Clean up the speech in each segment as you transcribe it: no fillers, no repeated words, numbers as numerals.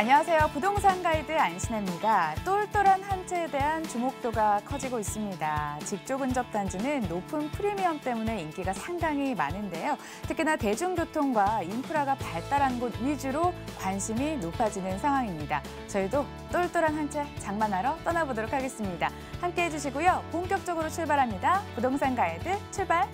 안녕하세요. 부동산 가이드 안신혜입니다. 똘똘한 한 채에 대한 주목도가 커지고 있습니다. 직조 근접 단지는 높은 프리미엄 때문에 인기가 상당히 많은데요. 특히나 대중교통과 인프라가 발달한 곳 위주로 관심이 높아지는 상황입니다. 저희도 똘똘한 한 채 장만하러 떠나보도록 하겠습니다. 함께해 주시고요. 본격적으로 출발합니다. 부동산 가이드 출발!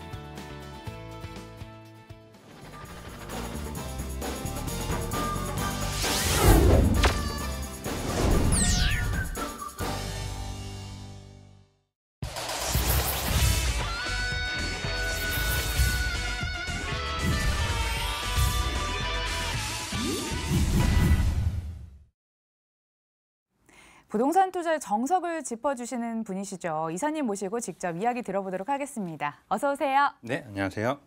부동산 투자의 정석을 짚어주시는 분이시죠. 이사님 모시고 직접 이야기 들어보도록 하겠습니다. 어서 오세요. 네, 안녕하세요.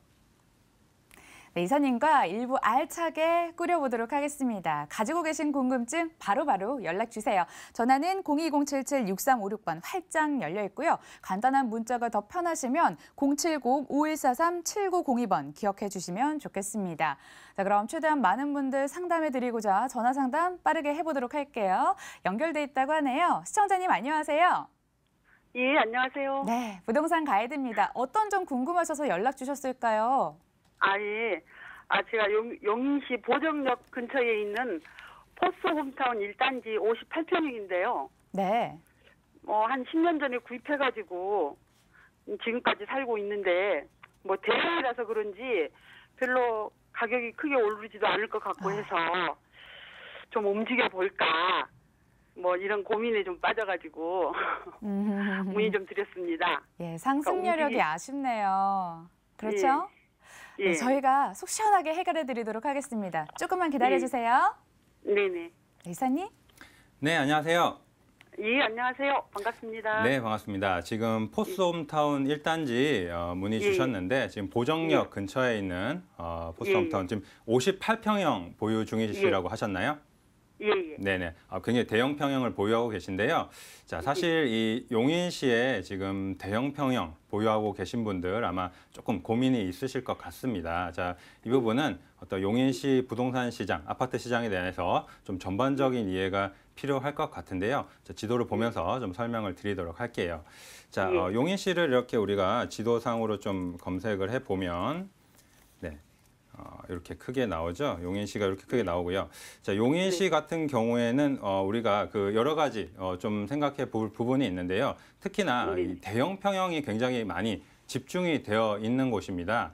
네, 이사님과 일부 알차게 꾸려보도록 하겠습니다. 가지고 계신 궁금증 바로바로 연락 주세요. 전화는 02077-6356번 활짝 열려 있고요. 간단한 문자가 더 편하시면 070-5143-7902번 기억해 주시면 좋겠습니다. 자, 그럼 최대한 많은 분들 상담해드리고자 전화 상담 빠르게 해보도록 할게요. 연결돼 있다고 하네요. 시청자님 안녕하세요. 예, 안녕하세요. 네, 부동산 가이드입니다. 어떤 점 궁금하셔서 연락 주셨을까요? 예. 제가 용인시 보정역 근처에 있는 포스홈타운 1단지 58평형인데요. 네. 한 10년 전에 구입해가지고 지금까지 살고 있는데 대형이라서 그런지 별로 가격이 크게 오르지도 않을 것 같고 해서 좀 움직여 볼까 이런 고민에 좀 빠져가지고 문의 좀 드렸습니다. 예, 상승 여력이 아쉽네요. 그렇죠? 예. 네, 저희가 속 시원하게 해결해 드리도록 하겠습니다. 조금만 기다려 주세요. 네네. 이사님? 네, 안녕하세요. 예, 안녕하세요. 반갑습니다. 네, 반갑습니다. 지금 포스홈타운 1단지 문의 주셨는데 지금 보정역 근처에 있는 포스홈타운 지금 58평형 보유 중이시라고 하셨나요? 예. 네네. 굉장히 대형 평형을 보유하고 계신데요. 자, 사실 이 용인시에 지금 대형 평형 보유하고 계신 분들 아마 조금 고민이 있으실 것 같습니다. 자, 이 부분은 어떤 용인시 부동산 시장, 아파트 시장에 대해서 좀 전반적인 이해가 필요할 것 같은데요. 자, 지도를 보면서 좀 설명을 드리도록 할게요. 자, 용인시를 이렇게 우리가 지도상으로 좀 검색을 해보면 이렇게 크게 나오죠. 용인시가 이렇게 크게 나오고요. 자, 용인시 같은 경우에는 우리가 그 여러 가지 좀 생각해 볼 부분이 있는데요. 특히나 이 대형 평형이 굉장히 많이 집중이 되어 있는 곳입니다.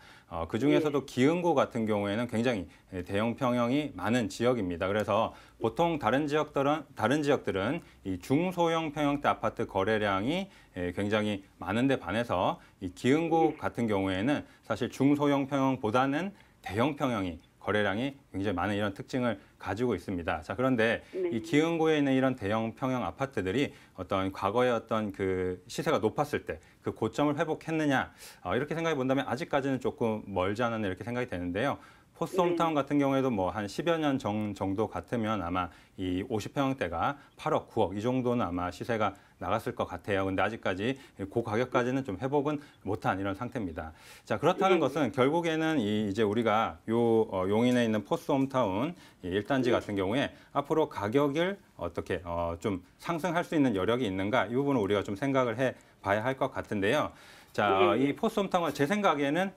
그 중에서도 기흥구 같은 경우에는 굉장히 대형 평형이 많은 지역입니다. 그래서 보통 다른 지역들은 이 중소형 평형대 아파트 거래량이 굉장히 많은데 반해서 이 기흥구 같은 경우에는 사실 중소형 평형보다는 대형 평형이 거래량이 굉장히 많은 이런 특징을 가지고 있습니다. 자, 그런데 이 기흥구에 있는 이런 대형 평형 아파트들이 어떤 과거의 어떤 그 시세가 높았을 때 그 고점을 회복했느냐 이렇게 생각해 본다면 아직까지는 조금 멀지 않았나 이렇게 생각이 되는데요. 포스홈타운 같은 경우에도 한 10여 년 정도 같으면 아마 이 50평형대가 8억, 9억 이 정도는 아마 시세가 나갔을 것 같아요. 근데 아직까지 그 가격까지는 좀 회복은 못한 이런 상태입니다. 자, 그렇다는 것은 결국에는 이제 우리가 용인에 있는 포스홈타운 1단지 같은 경우에 앞으로 가격을 어떻게 좀 상승할 수 있는 여력이 있는가 이 부분을 우리가 좀 생각을 해 봐야 할 것 같은데요. 자, 이 포스홈타운은 제 생각에는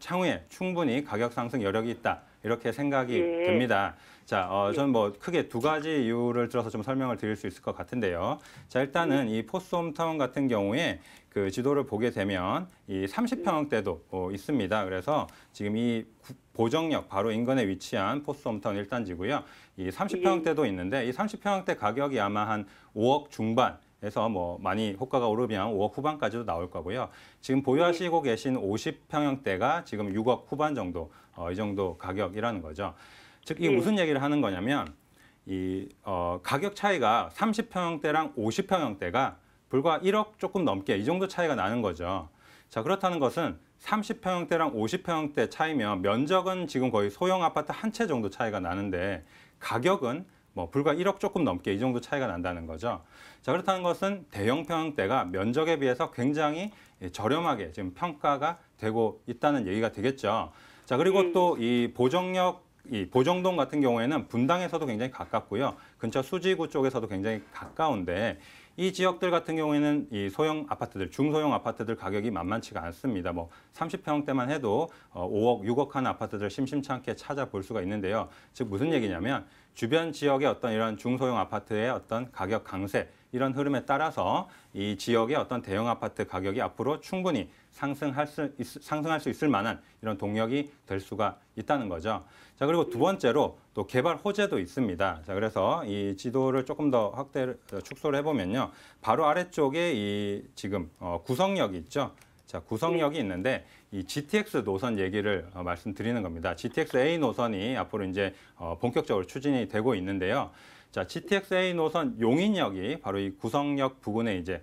향후에 충분히 가격 상승 여력이 있다 이렇게 생각이 됩니다. 자, 저는 크게 두 가지 이유를 들어서 좀 설명을 드릴 수 있을 것 같은데요. 자, 일단은 이 포스홈타운 같은 경우에 그 지도를 보게 되면 이 30평형대도 있습니다. 그래서 지금 이 보정역 바로 인근에 위치한 포스홈타운 1단지고요. 이 30평형대도 있는데 이 30평형대 가격이 아마 한 5억 중반 에서 많이 호가가 오르면 5억 후반까지도 나올 거고요. 지금 보유하시고 계신 50평형대가 지금 6억 후반 정도, 이 정도 가격이라는 거죠. 즉, 이게 무슨 얘기를 하는 거냐면, 가격 차이가 30평형대랑 50평형대가 불과 1억 조금 넘게 이 정도 차이가 나는 거죠. 자, 그렇다는 것은 30평형대랑 50평형대 차이면 면적은 지금 거의 소형 아파트 한 채 정도 차이가 나는데 가격은 불과 1억 조금 넘게 이 정도 차이가 난다는 거죠. 자, 그렇다는 것은 대형 평형대가 면적에 비해서 굉장히 저렴하게 지금 평가가 되고 있다는 얘기가 되겠죠. 자, 그리고 또 이 보정역 이 보정동 같은 경우에는 분당에서도 굉장히 가깝고요. 근처 수지구 쪽에서도 굉장히 가까운데 이 지역들 같은 경우에는 이 소형 아파트들, 중소형 아파트들 가격이 만만치가 않습니다. 뭐 30평대만 해도 5억, 6억 하는 아파트들 심심찮게 찾아볼 수가 있는데요. 즉 무슨 얘기냐면 주변 지역의 어떤 이런 중소형 아파트의 어떤 가격 강세 이런 흐름에 따라서 이 지역의 어떤 대형 아파트 가격이 앞으로 충분히 상승할 수 있을 만한 이런 동력이 될 수가 있다는 거죠. 자, 그리고 두 번째로 또 개발 호재도 있습니다. 자, 그래서 이 지도를 조금 더 축소를 해보면요. 바로 아래쪽에 이 지금 구성역이 있죠. 자, 구성역이 있는데 이 GTX 노선 얘기를 말씀드리는 겁니다. GTX A 노선이 앞으로 이제 본격적으로 추진이 되고 있는데요. 자, GTX A 노선 용인역이 바로 이 구성역 부근에 이제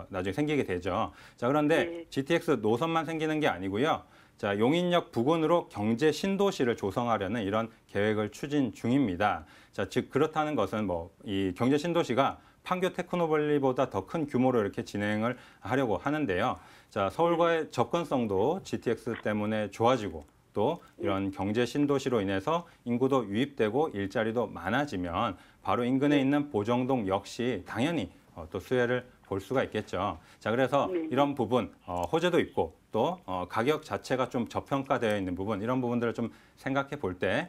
나중에 생기게 되죠. 자, 그런데 GTX 노선만 생기는 게 아니고요. 자, 용인역 부근으로 경제 신도시를 조성하려는 이런 계획을 추진 중입니다. 자, 즉 그렇다는 것은 뭐 이 경제 신도시가 판교 테크노밸리보다 더 큰 규모로 이렇게 진행을 하려고 하는데요. 자, 서울과의 접근성도 GTX 때문에 좋아지고 또 이런 경제 신도시로 인해서 인구도 유입되고 일자리도 많아지면 바로 인근에 있는 보정동 역시 당연히 또 수혜를 볼 수가 있겠죠. 자, 그래서 이런 부분 호재도 있고 또 가격 자체가 좀 저평가되어 있는 부분 이런 부분들을 좀 생각해 볼 때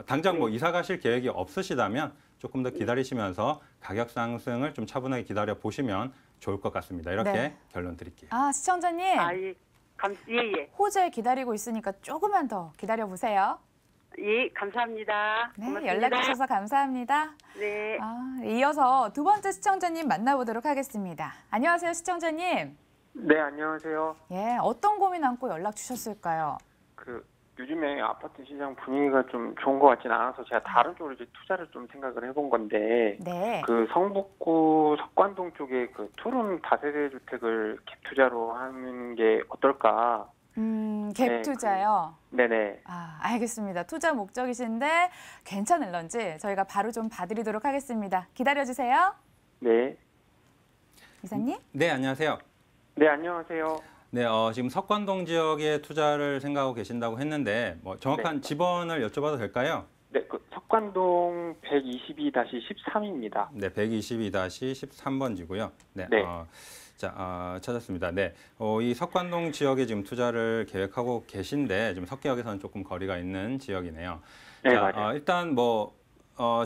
당장 뭐 이사 가실 계획이 없으시다면 조금 더 기다리시면서 가격 상승을 좀 차분하게 기다려 보시면 좋을 것 같습니다. 이렇게 결론 드릴게요. 아, 시청자님. 예. 호재 기다리고 있으니까 조금만 더 기다려 보세요. 예, 감사합니다. 네, 고맙습니다. 연락 주셔서 감사합니다. 네. 이어서 두 번째 시청자님 만나보도록 하겠습니다. 안녕하세요, 시청자님. 네, 안녕하세요. 예, 어떤 고민 안고 연락 주셨을까요? 요즘에 아파트 시장 분위기가 좀 좋은 것 같지는 않아서 제가 다른 쪽으로 이제 투자를 좀 생각을 해본 건데, 네. 성북구 석관동 쪽에 투룸 다세대 주택을 갭 투자로 하는 게 어떨까? 갭 투자요? 네네. 알겠습니다. 투자 목적이신데 괜찮을런지 저희가 바로 좀 봐드리도록 하겠습니다. 기다려주세요. 네. 이사님? 네, 안녕하세요. 네, 안녕하세요. 네, 지금 석관동 지역에 투자를 생각하고 계신다고 했는데 뭐 정확한 지번을 여쭤봐도 될까요? 네, 석관동 122-13입니다. 네, 122-13번지고요. 네. 네. 찾았습니다. 네, 이 석관동 지역에 지금 투자를 계획하고 계신데 지금 석계역에서는 조금 거리가 있는 지역이네요. 네, 자, 맞아요. 일단 뭐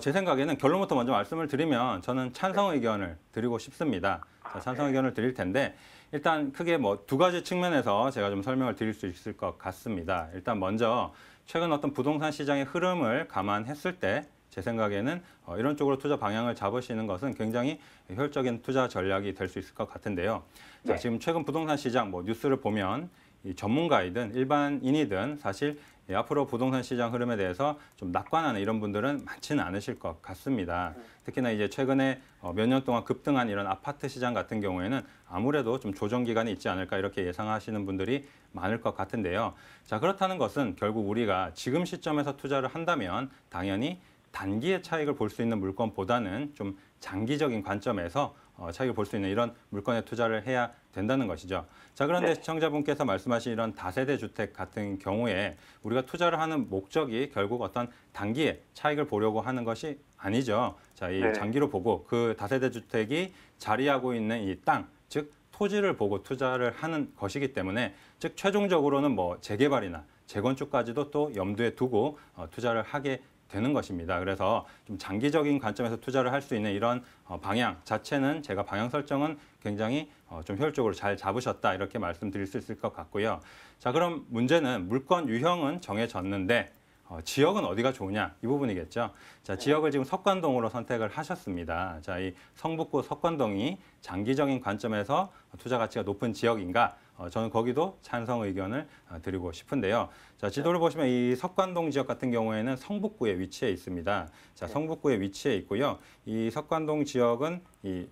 제 생각에는 결론부터 먼저 말씀을 드리면 저는 찬성 의견을 드리고 싶습니다. 자, 찬성 의견을 드릴 텐데 일단 크게 뭐 두 가지 측면에서 제가 좀 설명을 드릴 수 있을 것 같습니다. 일단 먼저 최근 어떤 부동산 시장의 흐름을 감안했을 때 제 생각에는 이런 쪽으로 투자 방향을 잡으시는 것은 굉장히 효율적인 투자 전략이 될 수 있을 것 같은데요. 자, 지금 최근 부동산 시장 뭐 뉴스를 보면 이 전문가이든 일반인이든 사실 앞으로 부동산 시장 흐름에 대해서 좀 낙관하는 이런 분들은 많지는 않으실 것 같습니다. 특히나 이제 최근에 몇 년 동안 급등한 이런 아파트 시장 같은 경우에는 아무래도 좀 조정 기간이 있지 않을까 이렇게 예상하시는 분들이 많을 것 같은데요. 자, 그렇다는 것은 결국 우리가 지금 시점에서 투자를 한다면 당연히 단기의 차익을 볼 수 있는 물건보다는 좀 장기적인 관점에서 차익을 볼 수 있는 이런 물건에 투자를 해야 된다는 것이죠. 자, 그런데 시청자분께서 말씀하신 이런 다세대 주택 같은 경우에 우리가 투자를 하는 목적이 결국 어떤 단기에 차익을 보려고 하는 것이 아니죠. 자, 이 장기로 보고 그 다세대 주택이 자리하고 있는 이 땅, 즉 토지를 보고 투자를 하는 것이기 때문에 즉 최종적으로는 뭐 재개발이나 재건축까지도 또 염두에 두고 투자를 하게 되는 것입니다. 그래서 좀 장기적인 관점에서 투자를 할 수 있는 이런 방향 자체는 제가 방향 설정은 굉장히 좀 효율적으로 잘 잡으셨다 이렇게 말씀드릴 수 있을 것 같고요. 자, 그럼 문제는 물건 유형은 정해졌는데 지역은 어디가 좋으냐 이 부분이겠죠. 자, 지역을 지금 석관동으로 선택을 하셨습니다. 자, 이 성북구 석관동이 장기적인 관점에서 투자 가치가 높은 지역인가? 저는 거기도 찬성 의견을 드리고 싶은데요. 자, 지도를 보시면 이 석관동 지역 같은 경우에는 성북구에 위치해 있습니다. 자, 성북구에 위치해 있고요. 이 석관동 지역은 이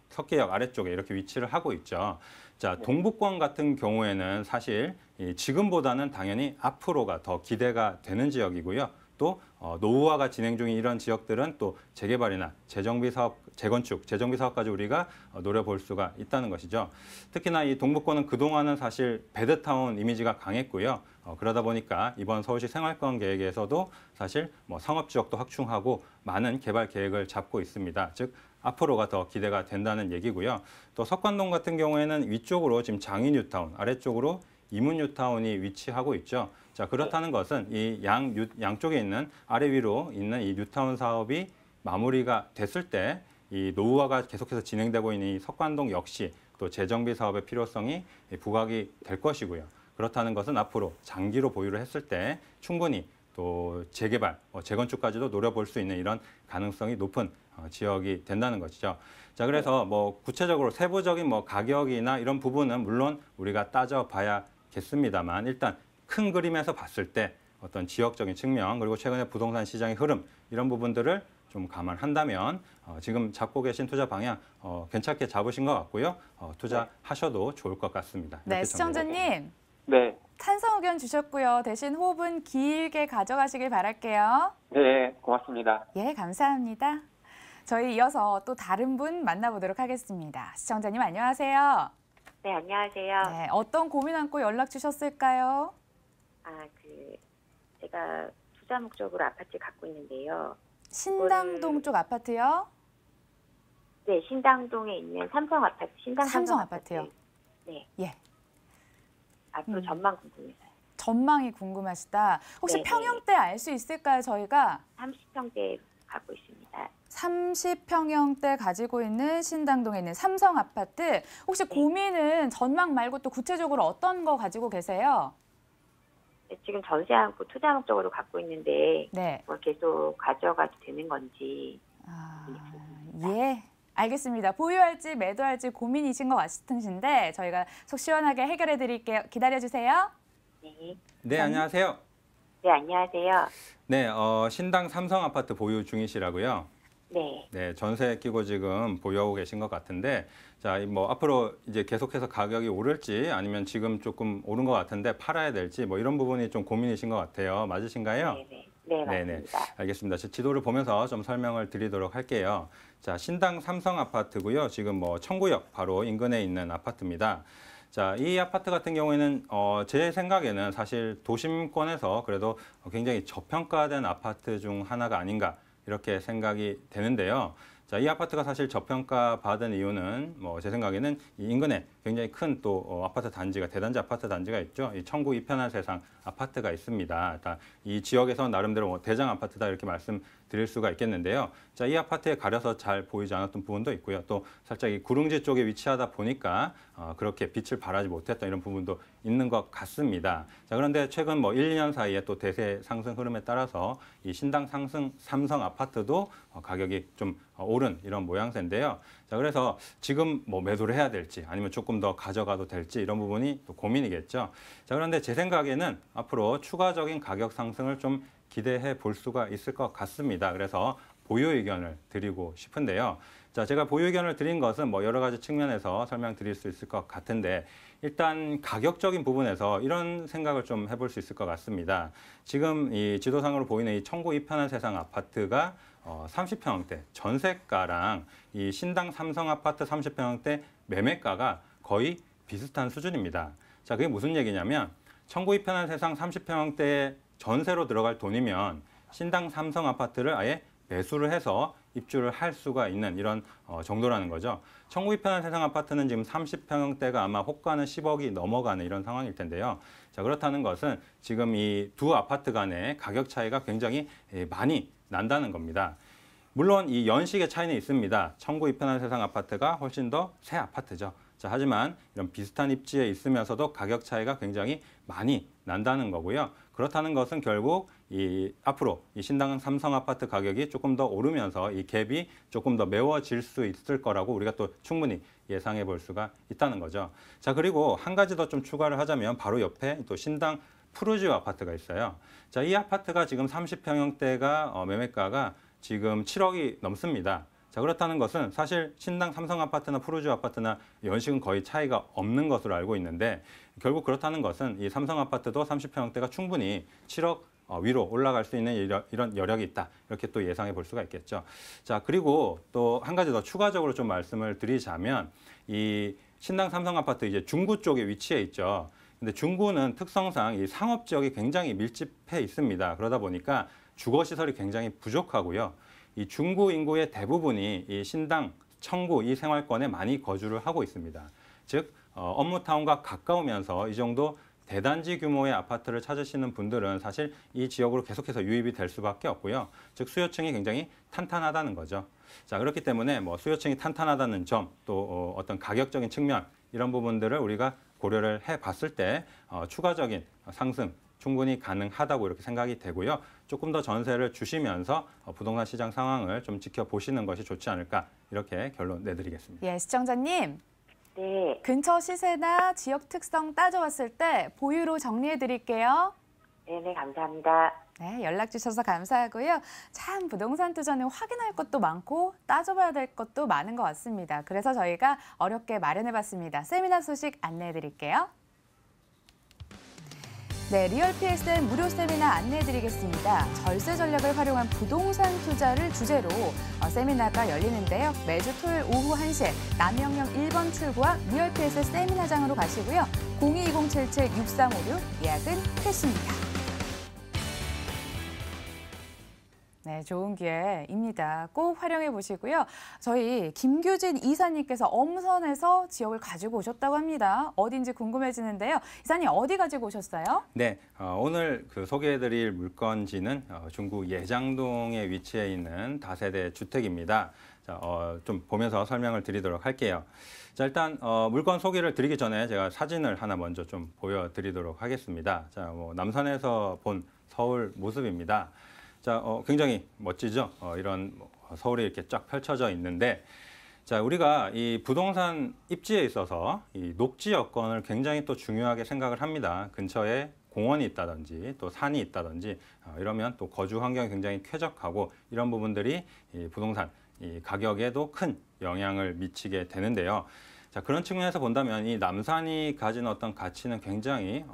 석계역 아래쪽에 이렇게 위치를 하고 있죠. 자, 동북권 같은 경우에는 사실 지금보다는 당연히 앞으로가 더 기대가 되는 지역이고요. 또 노후화가 진행 중인 이런 지역들은 또 재개발이나 재정비 사업, 재건축, 재정비 사업까지 우리가 노려볼 수가 있다는 것이죠. 특히나 이 동북권은 그동안은 사실 배드타운 이미지가 강했고요. 그러다 보니까 이번 서울시 생활권 계획에서도 사실 뭐 상업 지역도 확충하고 많은 개발 계획을 잡고 있습니다. 즉 앞으로가 더 기대가 된다는 얘기고요. 또 석관동 같은 경우에는 위쪽으로 지금 장위 뉴타운, 아래쪽으로 이문 뉴타운이 위치하고 있죠. 자, 그렇다는 것은 이 양쪽에 있는 아래 위로 있는 이 뉴타운 사업이 마무리가 됐을 때 이 노후화가 계속해서 진행되고 있는 이 석관동 역시 또 재정비 사업의 필요성이 부각이 될 것이고요. 그렇다는 것은 앞으로 장기로 보유를 했을 때 충분히 또 재개발, 재건축까지도 노려볼 수 있는 이런 가능성이 높은 지역이 된다는 것이죠. 자, 그래서 뭐 구체적으로 세부적인 뭐 가격이나 이런 부분은 물론 우리가 따져봐야겠습니다만 일단 큰 그림에서 봤을 때 어떤 지역적인 측면 그리고 최근에 부동산 시장의 흐름 이런 부분들을 좀 감안한다면 지금 잡고 계신 투자 방향 괜찮게 잡으신 것 같고요. 투자하셔도 좋을 것 같습니다. 네, 시청자님. 네. 찬성 의견 주셨고요. 대신 호흡은 길게 가져가시길 바랄게요. 네, 고맙습니다. 예, 감사합니다. 저희 이어서 또 다른 분 만나보도록 하겠습니다. 시청자님 안녕하세요. 네, 안녕하세요. 네, 어떤 고민 안고 연락 주셨을까요? 제가 투자 목적으로 아파트 갖고 있는데요. 신당동 쪽 아파트요? 네, 신당동에 있는 삼성 아파트, 삼성 아파트요. 네. 예. 앞으로 전망 궁금해서요. 전망이 궁금하시다. 혹시 네, 평형대 알 수 있을까요, 저희가? 30평대 갖고 있습니다. 30평형대 가지고 있는 신당동에 있는 삼성 아파트. 혹시 고민은 전망 말고 또 구체적으로 어떤 거 가지고 계세요? 네, 지금 전세 않고 투자 목적으로 갖고 있는데 네. 뭐 계속 가져가도 되는 건지. 예. 알겠습니다. 보유할지 매도할지 고민이신 것 같으신데 저희가 속 시원하게 해결해 드릴게요. 기다려주세요. 네. 네, 안녕하세요. 네, 안녕하세요. 네, 신당 삼성 아파트 보유 중이시라고요. 네. 네, 전세 끼고 지금 보유하고 계신 것 같은데, 자, 뭐 앞으로 이제 계속해서 가격이 오를지 아니면 지금 조금 오른 것 같은데 팔아야 될지 뭐 이런 부분이 좀 고민이신 것 같아요. 맞으신가요? 네네. 네, 맞습니다. 네네. 알겠습니다. 지도를 보면서 좀 설명을 드리도록 할게요. 자, 신당 삼성 아파트고요. 지금 뭐 청구역 바로 인근에 있는 아파트입니다. 자, 이 아파트 같은 경우에는 제 생각에는 사실 도심권에서 그래도 굉장히 저평가된 아파트 중 하나가 아닌가 이렇게 생각이 되는데요. 자, 이 아파트가 사실 저평가 받은 이유는 뭐 제 생각에는 이 인근에 굉장히 큰 또 아파트 단지가 대단지 아파트 단지가 있죠. 이 청구 이편한 세상 아파트가 있습니다. 이 지역에서 나름대로 뭐 대장 아파트다 이렇게 말씀드릴 수가 있겠는데요. 자, 이 아파트에 가려서 잘 보이지 않았던 부분도 있고요. 또 살짝 이 구릉지 쪽에 위치하다 보니까 그렇게 빛을 발하지 못했던 이런 부분도 있는 것 같습니다. 자, 그런데 최근 뭐 1, 2년 사이에 또 대세 상승 흐름에 따라서 이 신당 삼성 아파트도 가격이 좀 오른 이런 모양새인데요. 자, 그래서 지금 뭐 매도를 해야 될지 아니면 조금 더 가져가도 될지 이런 부분이 또 고민이겠죠. 자, 그런데 제 생각에는 앞으로 추가적인 가격 상승을 좀 기대해 볼 수가 있을 것 같습니다. 그래서 보유 의견을 드리고 싶은데요. 자, 제가 보유 의견을 드린 것은 뭐 여러 가지 측면에서 설명드릴 수 있을 것 같은데 일단 가격적인 부분에서 이런 생각을 좀 해볼 수 있을 것 같습니다. 지금 이 지도상으로 보이는 이 청구 이편한 세상 아파트가 30평대 전세가랑 이 신당 삼성 아파트 30평대 매매가가 거의 비슷한 수준입니다. 자, 그게 무슨 얘기냐면 청구 이편한 세상 30평대에 전세로 들어갈 돈이면 신당 삼성 아파트를 아예 매수를 해서 입주를 할 수가 있는 이런 정도라는 거죠. 청구 이편한 세상 아파트는 지금 30평대가 아마 호가는 10억이 넘어가는 이런 상황일 텐데요. 자, 그렇다는 것은 지금 이 두 아파트 간의 가격 차이가 굉장히 많이 난다는 겁니다. 물론 이 연식의 차이는 있습니다. 청구 이편한 세상 아파트가 훨씬 더 새 아파트죠. 자, 하지만 이런 비슷한 입지에 있으면서도 가격 차이가 굉장히 많이 난다는 거고요. 그렇다는 것은 결국 앞으로 이 신당 삼성 아파트 가격이 조금 더 오르면서 이 갭이 조금 더 메워질 수 있을 거라고 우리가 또 충분히 예상해 볼 수가 있다는 거죠. 자, 그리고 한 가지 더 좀 추가를 하자면 바로 옆에 또 신당 푸르지오 아파트가 있어요. 자, 이 아파트가 지금 30평형대가 매매가가 지금 7억이 넘습니다. 자, 그렇다는 것은 사실 신당 삼성 아파트나 푸르지오 아파트나 연식은 거의 차이가 없는 것으로 알고 있는데 결국 그렇다는 것은 이 삼성 아파트도 30평형대가 충분히 7억 위로 올라갈 수 있는 이런 여력이 있다. 이렇게 또 예상해 볼 수가 있겠죠. 자, 그리고 또 한 가지 더 추가적으로 좀 말씀을 드리자면 이 신당 삼성 아파트 이제 중구 쪽에 위치해 있죠. 근데 중구는 특성상 이 상업 지역이 굉장히 밀집해 있습니다. 그러다 보니까 주거 시설이 굉장히 부족하고요. 이 중구 인구의 대부분이 이 신당, 청구 이 생활권에 많이 거주를 하고 있습니다. 즉 업무타운과 가까우면서 이 정도 대단지 규모의 아파트를 찾으시는 분들은 사실 이 지역으로 계속해서 유입이 될 수밖에 없고요. 즉 수요층이 굉장히 탄탄하다는 거죠. 자, 그렇기 때문에 뭐 수요층이 탄탄하다는 점, 또 어떤 가격적인 측면 이런 부분들을 우리가 고려를 해봤을 때 추가적인 상승 충분히 가능하다고 이렇게 생각이 되고요. 조금 더 전세를 주시면서 부동산 시장 상황을 좀 지켜보시는 것이 좋지 않을까 이렇게 결론 내드리겠습니다. 예, 시청자님. 네. 근처 시세나 지역 특성 따져왔을 때 보유로 정리해 드릴게요. 네네, 감사합니다. 네, 연락 주셔서 감사하고요. 참 부동산 투자는 확인할 것도 많고 따져봐야 될 것도 많은 것 같습니다. 그래서 저희가 어렵게 마련해봤습니다. 세미나 소식 안내해 드릴게요. 네, 리얼 PSM 무료 세미나 안내해드리겠습니다. 절세 전략을 활용한 부동산 투자를 주제로 세미나가 열리는데요. 매주 토요일 오후 1시에 남영역 1번 출구와 리얼 PSM 세미나장으로 가시고요. 022077-6356 예약은 필수입니다. 네, 좋은 기회입니다. 꼭 활용해 보시고요. 저희 김규진 이사님께서 엄선에서 지역을 가지고 오셨다고 합니다. 어딘지 궁금해지는데요. 이사님 어디 가지고 오셨어요? 네, 오늘 소개해드릴 물건지는 중구 예장동에 위치해 있는 다세대 주택입니다. 자, 좀 보면서 설명을 드리도록 할게요. 자, 일단 물건 소개를 드리기 전에 제가 사진을 하나 먼저 좀 보여드리도록 하겠습니다. 자, 남산에서 본 서울 모습입니다. 자, 굉장히 멋지죠? 이런 서울이 이렇게 쫙 펼쳐져 있는데, 자, 우리가 이 부동산 입지에 있어서 이 녹지 여건을 굉장히 또 중요하게 생각을 합니다. 근처에 공원이 있다든지 또 산이 있다든지 이러면 또 거주 환경이 굉장히 쾌적하고 이런 부분들이 이 부동산 이 가격에도 큰 영향을 미치게 되는데요. 자, 그런 측면에서 본다면 이 남산이 가진 어떤 가치는 굉장히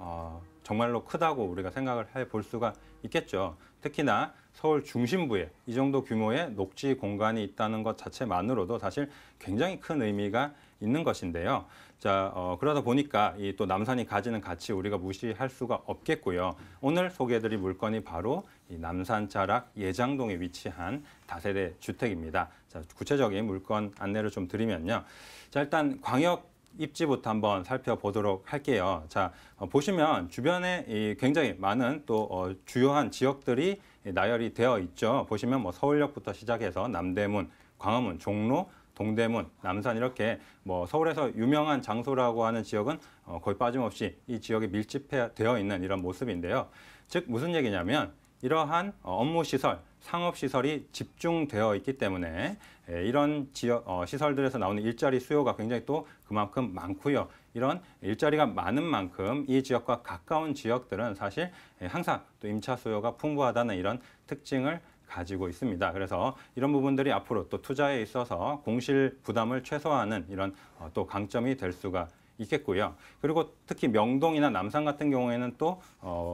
정말로 크다고 우리가 생각을 해볼 수가 있겠죠. 특히나 서울 중심부에 이 정도 규모의 녹지 공간이 있다는 것 자체만으로도 사실 굉장히 큰 의미가 있는 것인데요. 자, 그러다 보니까 이 또 남산이 가지는 가치 우리가 무시할 수가 없겠고요. 오늘 소개해드릴 물건이 바로 이 남산 자락 예장동에 위치한 다세대 주택입니다. 자, 구체적인 물건 안내를 좀 드리면요. 자, 일단 광역 입지부터 한번 살펴보도록 할게요. 자, 보시면 주변에 굉장히 많은 또 주요한 지역들이 나열이 되어 있죠. 보시면 뭐 서울역부터 시작해서 남대문, 광화문, 종로, 동대문, 남산 이렇게 뭐 서울에서 유명한 장소라고 하는 지역은 거의 빠짐없이 이 지역에 밀집되어 있는 이런 모습인데요. 즉 무슨 얘기냐면 이러한 업무 시설, 상업 시설이 집중되어 있기 때문에 이런 지역 시설들에서 나오는 일자리 수요가 굉장히 또 그만큼 많고요. 이런 일자리가 많은 만큼 이 지역과 가까운 지역들은 사실 항상 또 임차 수요가 풍부하다는 이런 특징을 가지고 있습니다. 그래서 이런 부분들이 앞으로 또 투자에 있어서 공실 부담을 최소화하는 이런 또 강점이 될 수가 있겠고요. 그리고 특히 명동이나 남산 같은 경우에는 또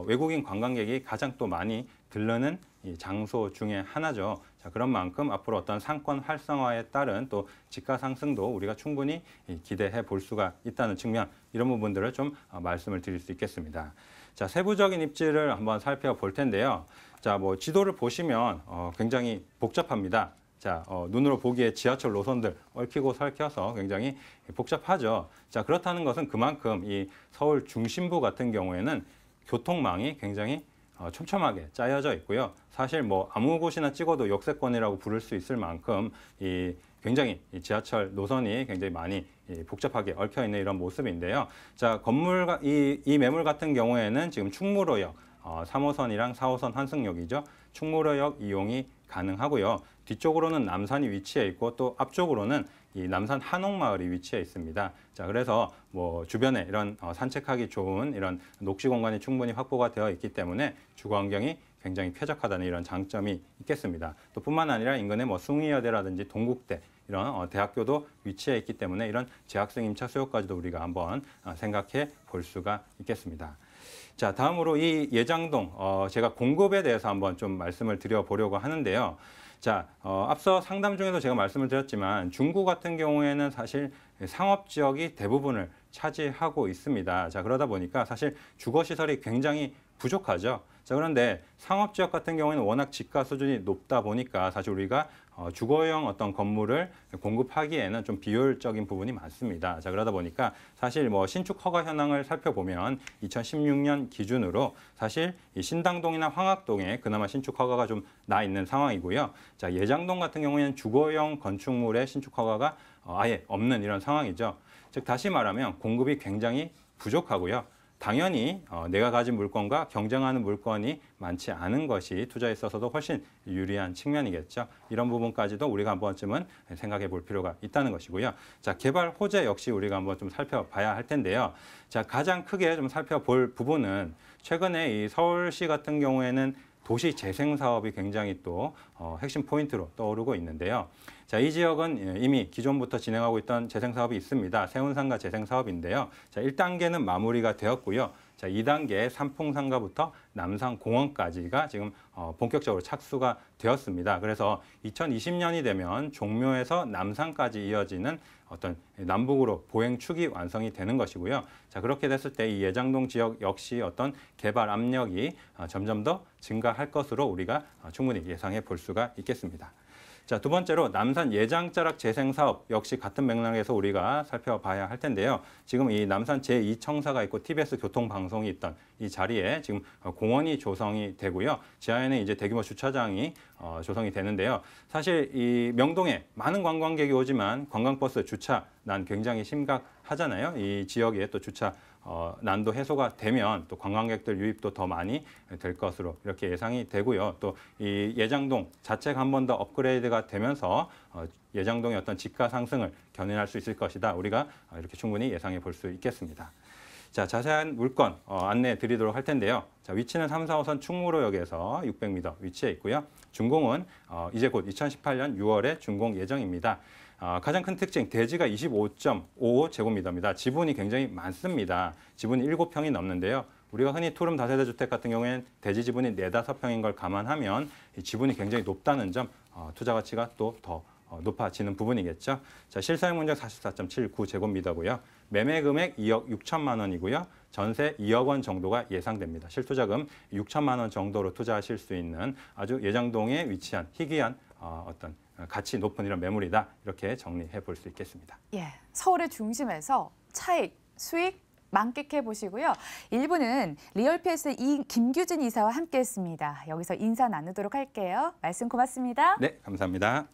외국인 관광객이 가장 또 많이 들르는 이 장소 중에 하나죠. 자, 그런 만큼 앞으로 어떤 상권 활성화에 따른 또 집가 상승도 우리가 충분히 기대해 볼 수가 있다는 측면, 이런 부분들을 좀 말씀을 드릴 수 있겠습니다. 자, 세부적인 입지를 한번 살펴볼 텐데요. 자, 뭐 지도를 보시면 굉장히 복잡합니다. 자, 눈으로 보기에 지하철 노선들 얽히고 설켜서 굉장히 복잡하죠. 자, 그렇다는 것은 그만큼 이 서울 중심부 같은 경우에는 교통망이 굉장히 촘촘하게 짜여져 있고요. 사실 뭐 아무 곳이나 찍어도 역세권이라고 부를 수 있을 만큼 굉장히 지하철 노선이 굉장히 많이 복잡하게 얽혀 있는 이런 모습인데요. 자, 이 매물 같은 경우에는 지금 충무로역 3호선이랑 4호선 환승역이죠. 충무로역 이용이 가능하고요. 뒤쪽으로는 남산이 위치해 있고 또 앞쪽으로는 이 남산 한옥마을이 위치해 있습니다. 자, 그래서 뭐 주변에 이런 산책하기 좋은 이런 녹지 공간이 충분히 확보가 되어 있기 때문에 주거 환경이 굉장히 쾌적하다는 이런 장점이 있겠습니다. 또 뿐만 아니라 인근에 뭐 숭의여대라든지 동국대 이런 대학교도 위치해 있기 때문에 이런 재학생 임차 수요까지도 우리가 한번 생각해 볼 수가 있겠습니다. 자, 다음으로 이 예장동, 제가 공급에 대해서 한번 좀 말씀을 드려보려고 하는데요. 자, 앞서 상담 중에도 제가 말씀을 드렸지만 중구 같은 경우에는 사실 상업 지역이 대부분을 차지하고 있습니다. 자, 그러다 보니까 사실 주거 시설이 굉장히 부족하죠. 자, 그런데 상업 지역 같은 경우에는 워낙 집가 수준이 높다 보니까 사실 우리가 주거용 어떤 건물을 공급하기에는 좀 비효율적인 부분이 많습니다. 자, 그러다 보니까 사실 뭐 신축 허가 현황을 살펴보면 2016년 기준으로 사실 이 신당동이나 황학동에 그나마 신축 허가가 좀 나 있는 상황이고요. 자, 예장동 같은 경우에는 주거용 건축물의 신축 허가가 아예 없는 이런 상황이죠. 즉 다시 말하면 공급이 굉장히 부족하고요. 당연히 내가 가진 물건과 경쟁하는 물건이 많지 않은 것이 투자에 있어서도 훨씬 유리한 측면이겠죠. 이런 부분까지도 우리가 한 번쯤은 생각해 볼 필요가 있다는 것이고요. 자, 개발 호재 역시 우리가 한번 좀 살펴봐야 할 텐데요. 자, 가장 크게 좀 살펴볼 부분은 최근에 이 서울시 같은 경우에는 도시 재생 사업이 굉장히 또 핵심 포인트로 떠오르고 있는데요. 자, 이 지역은 이미 기존부터 진행하고 있던 재생 사업이 있습니다. 세운상가 재생 사업인데요. 자, 1단계는 마무리가 되었고요. 자, 2단계 삼풍상가부터 남산공원까지가 지금 본격적으로 착수가 되었습니다. 그래서 2020년이 되면 종묘에서 남산까지 이어지는 어떤 남북으로 보행축이 완성이 되는 것이고요. 자, 그렇게 됐을 때 이 예장동 지역 역시 어떤 개발 압력이 점점 더 증가할 것으로 우리가 충분히 예상해 볼 수가 있겠습니다. 자, 두 번째로 남산 예장자락 재생 사업 역시 같은 맥락에서 우리가 살펴봐야 할 텐데요. 지금 이 남산 제2청사가 있고 TBS 교통방송이 있던 이 자리에 지금 공원이 조성이 되고요. 지하에는 이제 대규모 주차장이 조성이 되는데요. 사실 이 명동에 많은 관광객이 오지만 관광버스 주차난 굉장히 심각하잖아요. 이 지역에 또 주차 난도 해소가 되면 또 관광객들 유입도 더 많이 될 것으로 이렇게 예상이 되고요. 또 이 예장동 자체가 한 번 더 업그레이드가 되면서 예장동의 어떤 집가 상승을 견인할 수 있을 것이다. 우리가 이렇게 충분히 예상해 볼 수 있겠습니다. 자, 자세한 물건 안내해 드리도록 할 텐데요. 자, 위치는 3, 4호선 충무로역에서 600m 위치해 있고요. 준공은 이제 곧 2018년 6월에 준공 예정입니다. 가장 큰 특징, 대지가 25.55제곱미터입니다. 지분이 굉장히 많습니다. 지분이 7평이 넘는데요. 우리가 흔히 투룸 다세대 주택 같은 경우에는 대지 지분이 4, 5평인 걸 감안하면 이 지분이 굉장히 높다는 점, 투자 가치가 또 더 높아지는 부분이겠죠. 자, 실사용 면적 44.79제곱미터고요. 매매 금액 2억 6천만 원이고요. 전세 2억 원 정도가 예상됩니다. 실투자금 6천만 원 정도로 투자하실 수 있는 아주 예장동에 위치한 희귀한 어떤 가치 높은 이런 매물이다. 이렇게 정리해 볼 수 있겠습니다. 예, 서울의 중심에서 차익, 수익 만끽해 보시고요. 1부는 리얼PS의 김규진 이사와 함께했습니다. 여기서 인사 나누도록 할게요. 말씀 고맙습니다. 네, 감사합니다.